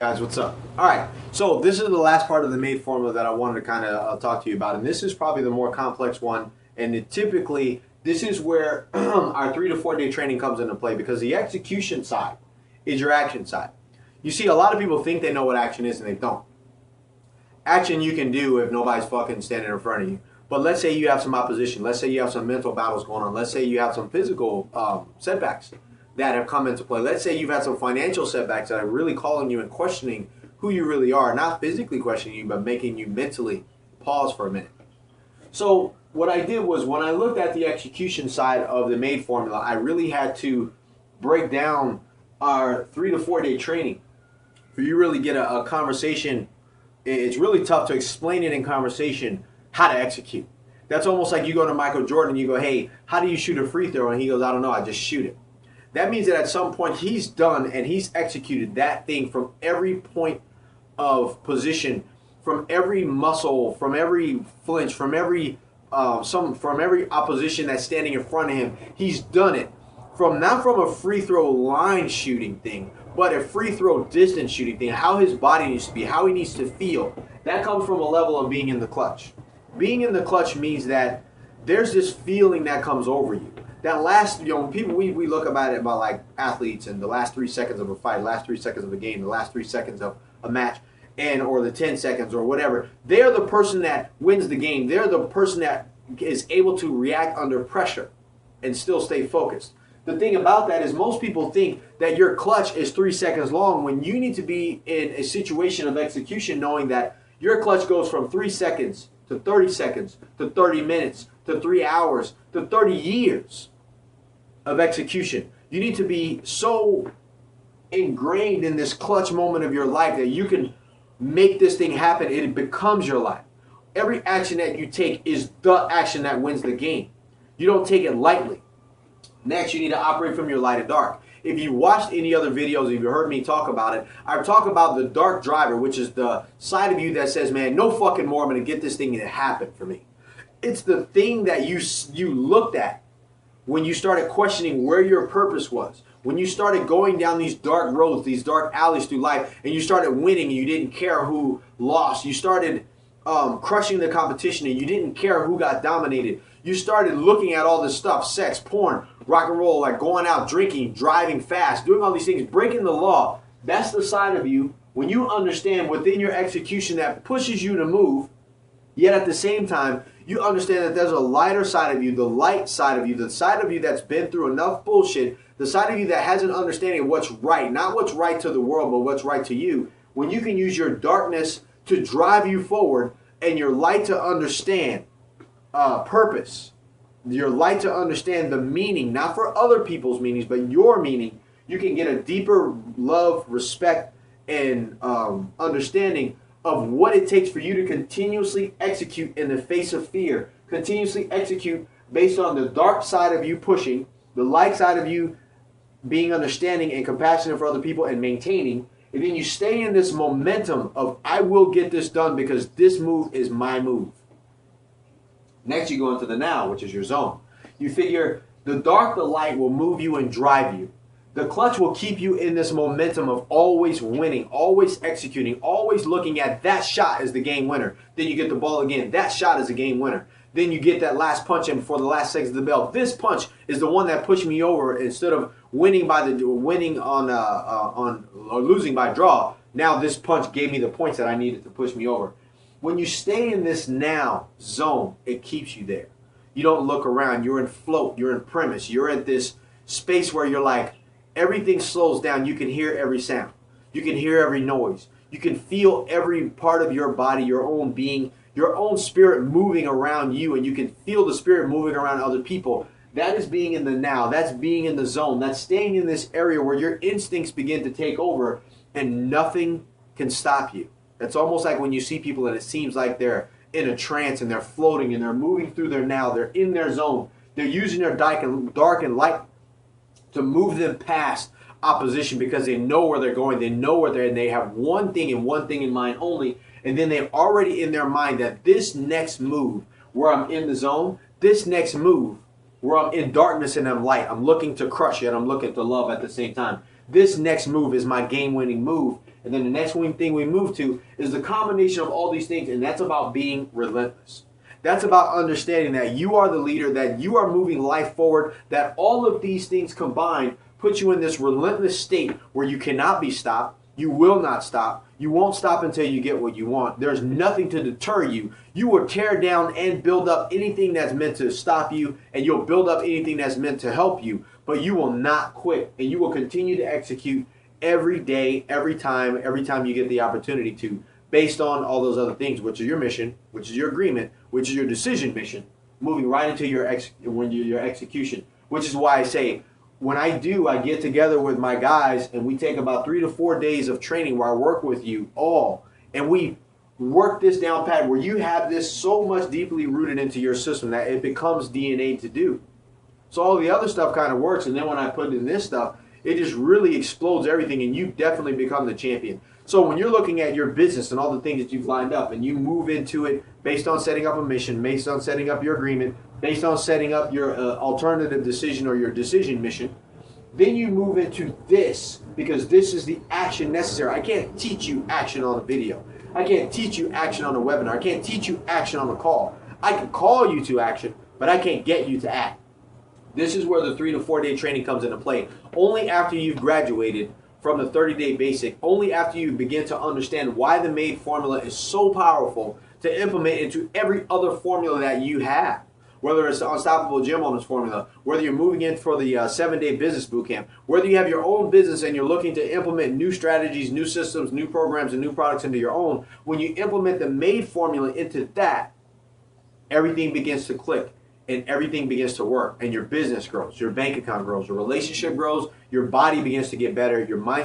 Guys, what's up? All right, so this is the last part of the MADE formula that I wanted to kind of talk to you about, and this is probably the more complex one. And typically, this is where our 3 to 4 day training comes into play, because the execution side is your action side. You see, a lot of people think they know what action is, and they don't. Action you can do if nobody's fucking standing in front of you. But let's say you have some opposition. Let's say you have some mental battles going on. Let's say you have some physical setbacks that have come into play. Let's say you've had some financial setbacks that are really calling you and questioning who you really are. Not physically questioning you, but making you mentally pause for a minute. So what I did was, when I looked at the execution side of the MADE formula, I really had to break down our 3 to 4 day training for you really get a conversation. It's really tough to explain it in conversation how to execute. That's almost like you go to Michael Jordan and you go, hey, how do you shoot a free throw? And he goes, I don't know, I just shoot it. That means that at some point he's done and he's executed that thing from every point of position, from every muscle, from every flinch, from every opposition that's standing in front of him. He's done it from, not from a free throw line shooting thing, but a free throw distance shooting thing. How his body needs to be, how he needs to feel. That comes from a level of being in the clutch. Being in the clutch means that there's this feeling that comes over you. That last, people, we look about it about like athletes and the last 3 seconds of a fight, last 3 seconds of a game, the last 3 seconds of a match, or the 10 seconds or whatever. They're the person that wins the game. They're the person that is able to react under pressure and still stay focused. The thing about that is most people think that your clutch is 3 seconds long, when you need to be in a situation of execution knowing that your clutch goes from 3 seconds to 30 seconds to 30 minutes to 3 hours to 30 years of execution. You need to be so ingrained in this clutch moment of your life that you can make this thing happen. It becomes your life. Every action that you take is the action that wins the game. You don't take it lightly. Next, you need to operate from your light and dark. If you watched any other videos, if you heard me talk about it, I talk about the dark driver, which is the side of you that says, man, no fucking more, I'm going to get this thing to happen for me. It's the thing that you looked at when you started questioning where your purpose was. When you started going down these dark roads, these dark alleys through life, and you started winning and you didn't care who lost. You started crushing the competition and you didn't care who got dominated. You started looking at all this stuff, sex, porn, rock and roll, like going out, drinking, driving fast, doing all these things, breaking the law. That's the side of you when you understand within your execution that pushes you to move, yet at the same time, you understand that there's a lighter side of you, the light side of you, the side of you that's been through enough bullshit, the side of you that has an understanding of what's right, not what's right to the world, but what's right to you. When you can use your darkness to drive you forward and your light to understand purpose, your light to understand the meaning, not for other people's meanings, but your meaning, you can get a deeper love, respect, and understanding of what it takes for you to continuously execute in the face of fear, continuously execute based on the dark side of you pushing, the light side of you being understanding and compassionate for other people and maintaining, and then you stay in this momentum of, I will get this done because this move is my move. Next, you go into the now, which is your zone. You figure the dark, the light will move you and drive you. The clutch will keep you in this momentum of always winning, always executing, always looking at that shot as the game winner. Then you get the ball again. That shot is a game winner. Then you get that last punch in before the last seconds of the bell. This punch is the one that pushed me over. Instead of winning or losing by draw, now this punch gave me the points that I needed to push me over. When you stay in this now zone, it keeps you there. You don't look around. You're in float. You're in premise. You're at this space where you're like, everything slows down. You can hear every sound. You can hear every noise. You can feel every part of your body, your own being, your own spirit moving around you, and you can feel the spirit moving around other people. That is being in the now. That's being in the zone. That's staying in this area where your instincts begin to take over and nothing can stop you. It's almost like when you see people and it seems like they're in a trance and they're floating and they're moving through their now. They're in their zone. They're using their dark and light to move them past opposition because they know where they're going. They know where they're, and they have one thing and one thing in mind only. And then they're already in their mind that this next move where I'm in the zone, this next move where I'm in darkness and I'm light, I'm looking to crush it, I'm looking to love at the same time. This next move is my game-winning move. And then the next thing we move to is the combination of all these things, and that's about being relentless. That's about understanding that you are the leader, that you are moving life forward, that all of these things combined put you in this relentless state where you cannot be stopped. You will not stop. You won't stop until you get what you want. There's nothing to deter you. You will tear down and build up anything that's meant to stop you, and you'll build up anything that's meant to help you. But you will not quit, and you will continue to execute every day, every time you get the opportunity to, based on all those other things, which is your mission, which is your agreement, which is your decision mission, moving right into your execution. Which is why I say, when I get together with my guys and we take about 3 to 4 days of training where I work with you all, and we work this down pat where you have this so much deeply rooted into your system that it becomes DNA to do. So all the other stuff kind of works, and then when I put in this stuff, it just really explodes everything, and you definitely become the champion. So when you're looking at your business and all the things that you've lined up, and you move into it based on setting up a mission, based on setting up your agreement, based on setting up your alternative decision or your decision mission, then you move into this, because this is the action necessary. I can't teach you action on a video. I can't teach you action on a webinar. I can't teach you action on a call. I can call you to action, but I can't get you to act. This is where the 3 to 4 day training comes into play. Only after you've graduated from the 30-day basic, only after you begin to understand why the MADE formula is so powerful to implement into every other formula that you have. Whether it's the Unstoppable Gym Owners formula, whether you're moving in for the 7-day business bootcamp, whether you have your own business and you're looking to implement new strategies, new systems, new programs, and new products into your own, when you implement the MADE formula into that, everything begins to click and everything begins to work, and your business grows, your bank account grows, your relationship grows, your body begins to get better, your mindset